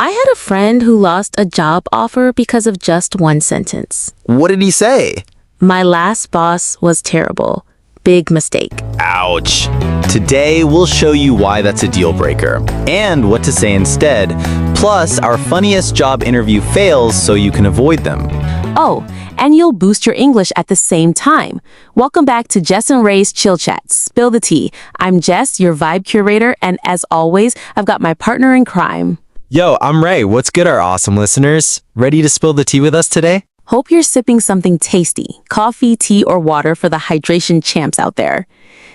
I had a friend who lost a job offer because of just one sentence. What did he say? My last boss was terrible. Big mistake. Ouch. Today, we'll show you why that's a deal breaker and what to say instead, plus our funniest job interview fails so you can avoid them. Oh, and you'll boost your English at the same time. Welcome back to Jess and Ray's Chill Chat. Spill the tea. I'm Jess, your vibe curator, and as always, I've got my partner in crime. Yo, I'm Ray. What's good, our awesome listeners? Ready to spill the tea with us today? Hope you're sipping something tasty, coffee, tea, or water for the hydration champs out there.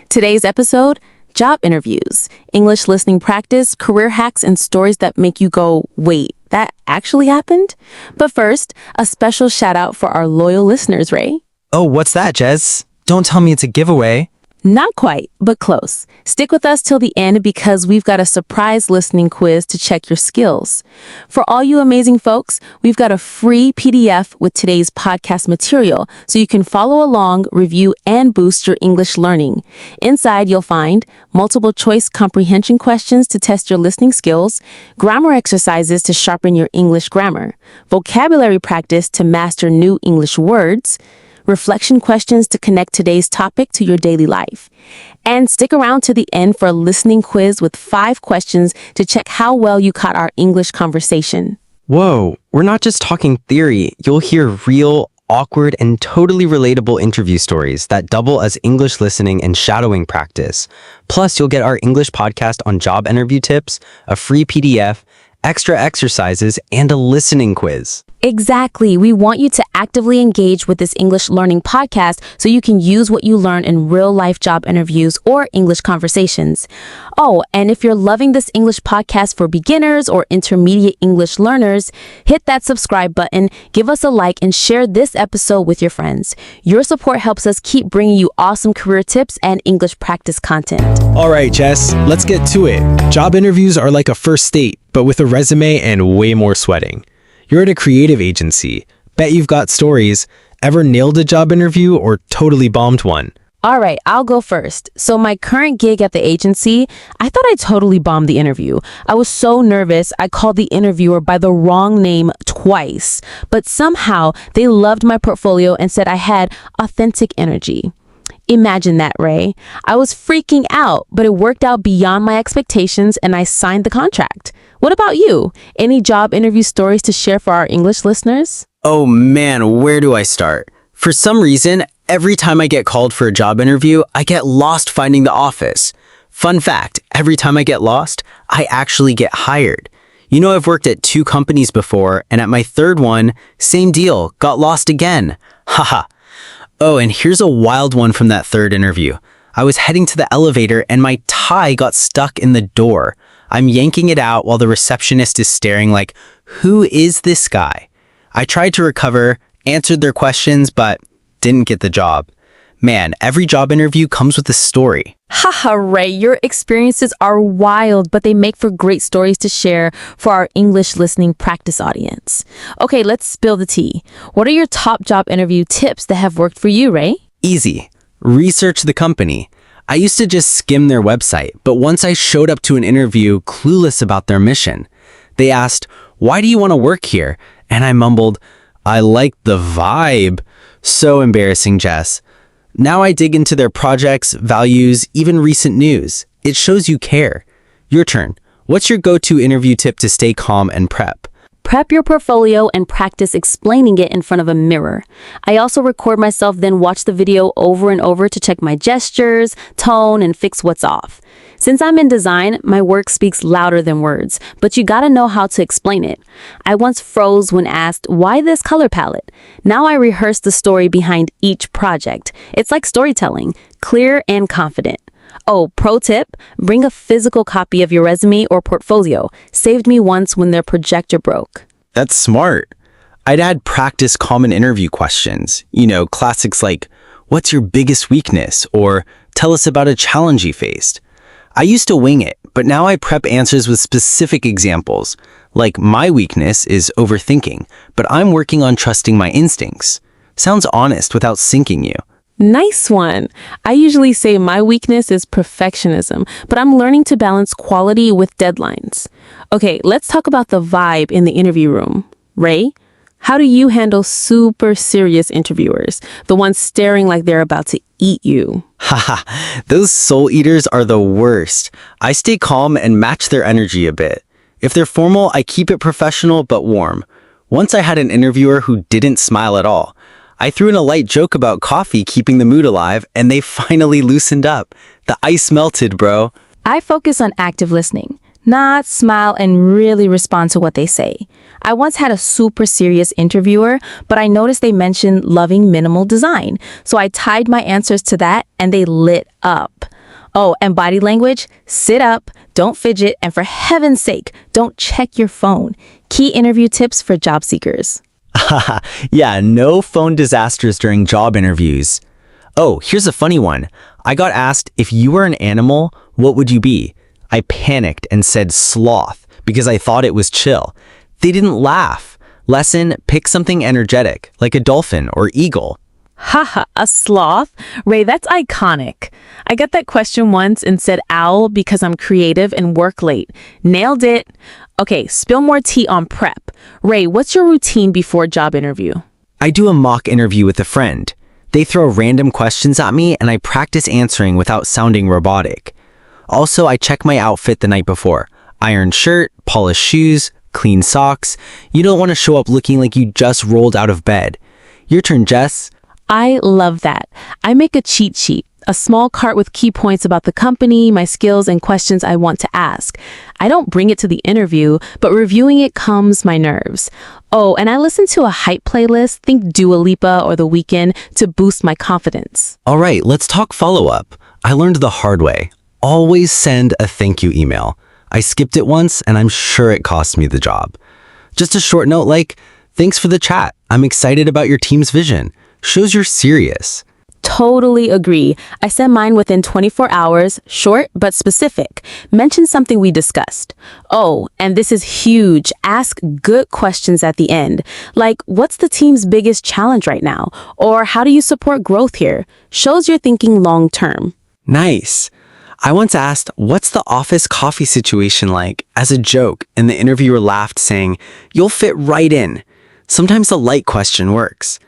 Today's episode, job interviews, English listening practice, career hacks, and stories that make you go, wait, that actually happened? But first, a special shout out for our loyal listeners, Ray. Oh, what's that, Jez? Don't tell me it's a giveaway. Not quite, but close. Stick with us till the end because we've got a surprise listening quiz to check your skills. For all you amazing folks, we've got a free PDF with today's podcast material so you can follow along, review, and boost your English learning. Inside, you'll find multiple choice comprehension questions to test your listening skills, grammar exercises to sharpen your English grammar, vocabulary practice to master new English words, reflection questions to connect today's topic to your daily life. And stick around to the end for a listening quiz with 5 questions to check how well you caught our English conversation. Whoa, we're not just talking theory. You'll hear real, awkward, and totally relatable interview stories that double as English listening and shadowing practice. Plus, you'll get our English podcast on job interview tips, a free PDF, extra exercises, and a listening quiz. Exactly. We want you to actively engage with this English learning podcast so you can use what you learn in real-life job interviews or English conversations. Oh, and if you're loving this English podcast for beginners or intermediate English learners, hit that subscribe button, give us a like, and share this episode with your friends. Your support helps us keep bringing you awesome career tips and English practice content. All right, Jess, let's get to it. Job interviews are like a first date, but with a resume and way more sweating. You're at a creative agency. Bet you've got stories. Ever nailed a job interview or totally bombed one? All right, I'll go first. So my current gig at the agency, I thought I totally bombed the interview. I was so nervous, I called the interviewer by the wrong name twice. But somehow they loved my portfolio and said I had authentic energy. Imagine that, Ray. I was freaking out, but it worked out beyond my expectations and I signed the contract. What about you? Any job interview stories to share for our English listeners? Oh man, where do I start? For some reason, every time I get called for a job interview, I get lost finding the office. Fun fact, every time I get lost, I actually get hired. You know, I've worked at 2 companies before, and at my 3rd one, same deal, got lost again. Haha. Oh, and here's a wild one from that 3rd interview. I was heading to the elevator and my tie got stuck in the door. I'm yanking it out while the receptionist is staring like, who is this guy? I tried to recover, answered their questions, but didn't get the job. Man, every job interview comes with a story. Haha, Ray, your experiences are wild, but they make for great stories to share for our English listening practice audience. Okay, let's spill the tea. What are your top job interview tips that have worked for you, Ray? Easy. Research the company. I used to just skim their website, but once I showed up to an interview clueless about their mission. They asked, "Why do you want to work here?" And I mumbled, "I like the vibe." So embarrassing, Jess. Now I dig into their projects, values, even recent news. It shows you care. Your turn. What's your go-to interview tip to stay calm and prep? Prep your portfolio and practice explaining it in front of a mirror. I also record myself, then watch the video over and over to check my gestures, tone, and fix what's off. Since I'm in design, my work speaks louder than words, but you gotta know how to explain it. I once froze when asked, why this color palette? Now I rehearse the story behind each project. It's like storytelling, clear and confident. Oh, pro tip, bring a physical copy of your resume or portfolio. Saved me once when their projector broke. That's smart. I'd add practice common interview questions. You know, classics like, what's your biggest weakness? Or tell us about a challenge you faced. I used to wing it, but now I prep answers with specific examples. Like, my weakness is overthinking, but I'm working on trusting my instincts. Sounds honest without sinking you. Nice one. I usually say my weakness is perfectionism, but I'm learning to balance quality with deadlines. Okay, let's talk about the vibe in the interview room. Ray, how do you handle super serious interviewers? The ones staring like they're about to eat you. Haha, those soul eaters are the worst. I stay calm and match their energy a bit. If they're formal, I keep it professional but warm. Once I had an interviewer who didn't smile at all. I threw in a light joke about coffee keeping the mood alive, and they finally loosened up. The ice melted, bro. I focus on active listening, not smile and really respond to what they say. I once had a super serious interviewer, but I noticed they mentioned loving minimal design. So I tied my answers to that and they lit up. Oh, and body language, sit up, don't fidget, and for heaven's sake, don't check your phone. Key interview tips for job seekers. Yeah, no phone disasters during job interviews. Oh, here's a funny one. I got asked, if you were an animal, what would you be? I panicked and said sloth because I thought it was chill. They didn't laugh. Lesson, pick something energetic, like a dolphin or eagle. Haha, a sloth? Ray, that's iconic. I got that question once and said owl because I'm creative and work late. Nailed it. Okay, spill more tea on prep. Ray, what's your routine before a job interview? I do a mock interview with a friend. They throw random questions at me and I practice answering without sounding robotic. Also, I check my outfit the night before. Iron shirt, polished shoes, clean socks. You don't want to show up looking like you just rolled out of bed. Your turn, Jess. I love that. I make a cheat sheet, a small cart with key points about the company, my skills, and questions I want to ask. I don't bring it to the interview, but reviewing it calms my nerves. Oh, and I listen to a hype playlist, think Dua Lipa or The Weeknd, to boost my confidence. All right, let's talk follow-up. I learned the hard way. Always send a thank you email. I skipped it once and I'm sure it cost me the job. Just a short note like, thanks for the chat. I'm excited about your team's vision. Shows you're serious. Totally agree. I send mine within 24 hours, short but specific. Mention something we discussed. Oh, and this is huge. Ask good questions at the end. Like, what's the team's biggest challenge right now? Or how do you support growth here? Shows you're thinking long term. Nice. I once asked, what's the office coffee situation like, as a joke, and the interviewer laughed saying, you'll fit right in. Sometimes a light question works.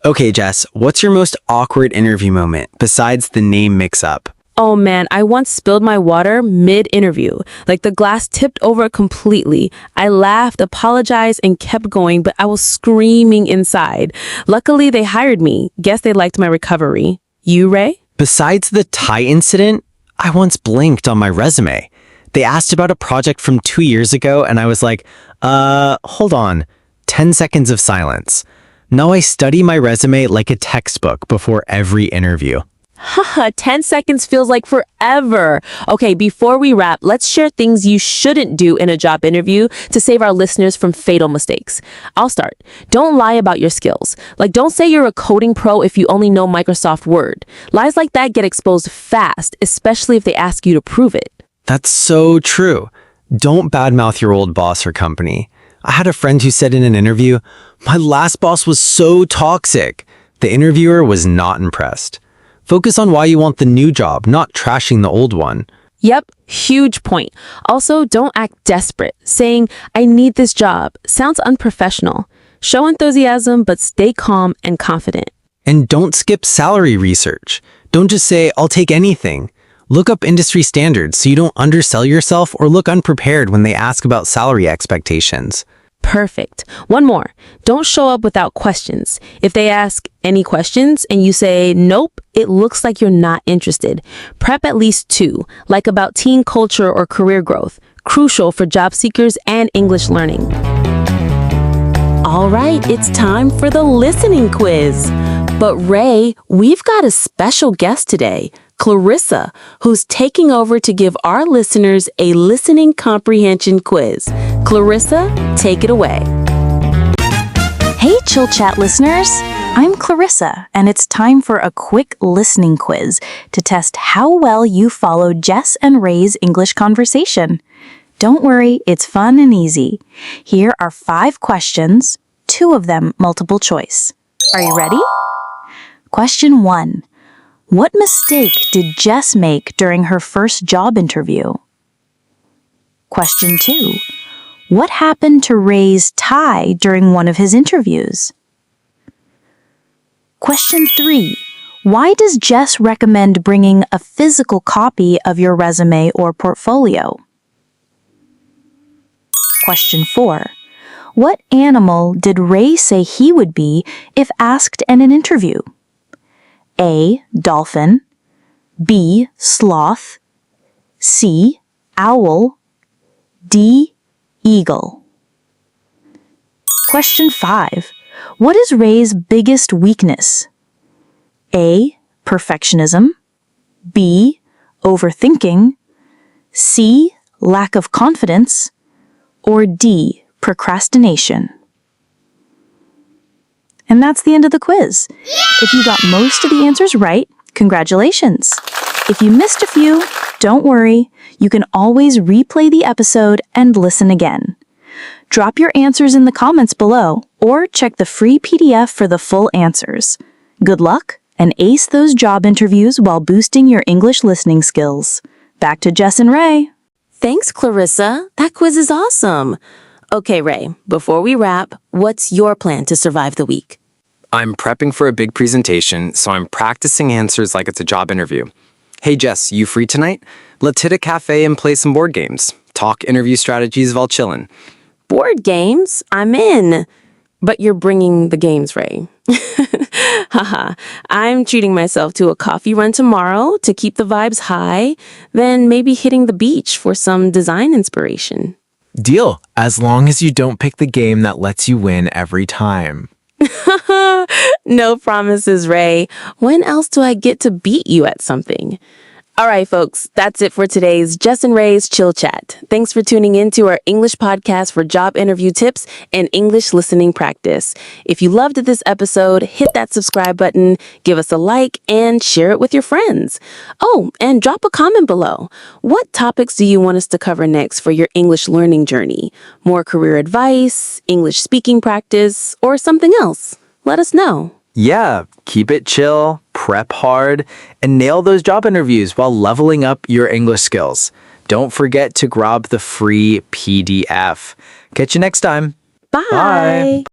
Okay, Jess, what's your most awkward interview moment besides the name mix-up? Oh man, I once spilled my water mid-interview. Like the glass tipped over completely. I laughed, apologized, and kept going, but I was screaming inside. Luckily, they hired me. Guess they liked my recovery. You, Ray? Besides the tie incident, I once blinked on my resume. They asked about a project from 2 years ago, and I was like, hold on. 10 seconds of silence. Now I study my resume like a textbook before every interview. Haha, 10 seconds feels like forever. Okay, before we wrap, let's share things you shouldn't do in a job interview to save our listeners from fatal mistakes. I'll start. Don't lie about your skills. Like, don't say you're a coding pro if you only know Microsoft Word. Lies like that get exposed fast, especially if they ask you to prove it. That's so true. Don't badmouth your old boss or company. I had a friend who said in an interview, my last boss was so toxic. The interviewer was not impressed. Focus on why you want the new job, not trashing the old one. Yep, huge point. Also, don't act desperate. Saying, I need this job, sounds unprofessional. Show enthusiasm, but stay calm and confident. And don't skip salary research. Don't just say, I'll take anything. Look up industry standards so you don't undersell yourself or look unprepared when they ask about salary expectations. Perfect. One more. Don't show up without questions. If they ask any questions and you say, nope, it looks like you're not interested. Prep at least 2, like about teen culture or career growth. Crucial for job seekers and English learning. All right, it's time for the listening quiz. But Ray, we've got a special guest today, Clarissa, who's taking over to give our listeners a listening comprehension quiz. Clarissa, take it away. Hey, Chill Chat listeners! I'm Clarissa, and it's time for a quick listening quiz to test how well you followed Jess and Ray's English conversation. Don't worry, it's fun and easy. Here are 5 questions, 2 of them multiple choice. Are you ready? Question 1. What mistake did Jess make during her first job interview? Question 2. What happened to Ray's tie during one of his interviews? Question 3. Why does Jess recommend bringing a physical copy of your resume or portfolio? Question 4. What animal did Ray say he would be if asked in an interview? A. Dolphin. B. Sloth. C. Owl. D. Eagle. Question 5. What is Ray's biggest weakness? A. Perfectionism. B. Overthinking. C. Lack of confidence. Or D. Procrastination. And that's the end of the quiz. If you got most of the answers right, congratulations. If you missed a few, don't worry. You can always replay the episode and listen again. Drop your answers in the comments below or check the free PDF for the full answers. Good luck and ace those job interviews while boosting your English listening skills. Back to Jess and Ray. Thanks, Clarissa. That quiz is awesome. Okay, Ray, before we wrap, what's your plan to survive the week? I'm prepping for a big presentation, so I'm practicing answers like it's a job interview. Hey Jess, you free tonight? Let's hit a cafe and play some board games. Talk interview strategies while chillin'. Board games? I'm in. But you're bringing the games, Ray. Haha. I'm treating myself to a coffee run tomorrow to keep the vibes high, then maybe hitting the beach for some design inspiration. Deal, as long as you don't pick the game that lets you win every time. No promises, Ray. When else do I get to beat you at something? All right, folks, that's it for today's Jess and Ray's Chill Chat. Thanks for tuning in to our English podcast for job interview tips and English listening practice. If you loved this episode, hit that subscribe button, give us a like, and share it with your friends. Oh, and drop a comment below. What topics do you want us to cover next for your English learning journey? More career advice, English speaking practice, or something else? Let us know. Yeah, keep it chill, prep hard, and nail those job interviews while leveling up your English skills. Don't forget to grab the free PDF. Catch you next time. Bye. Bye.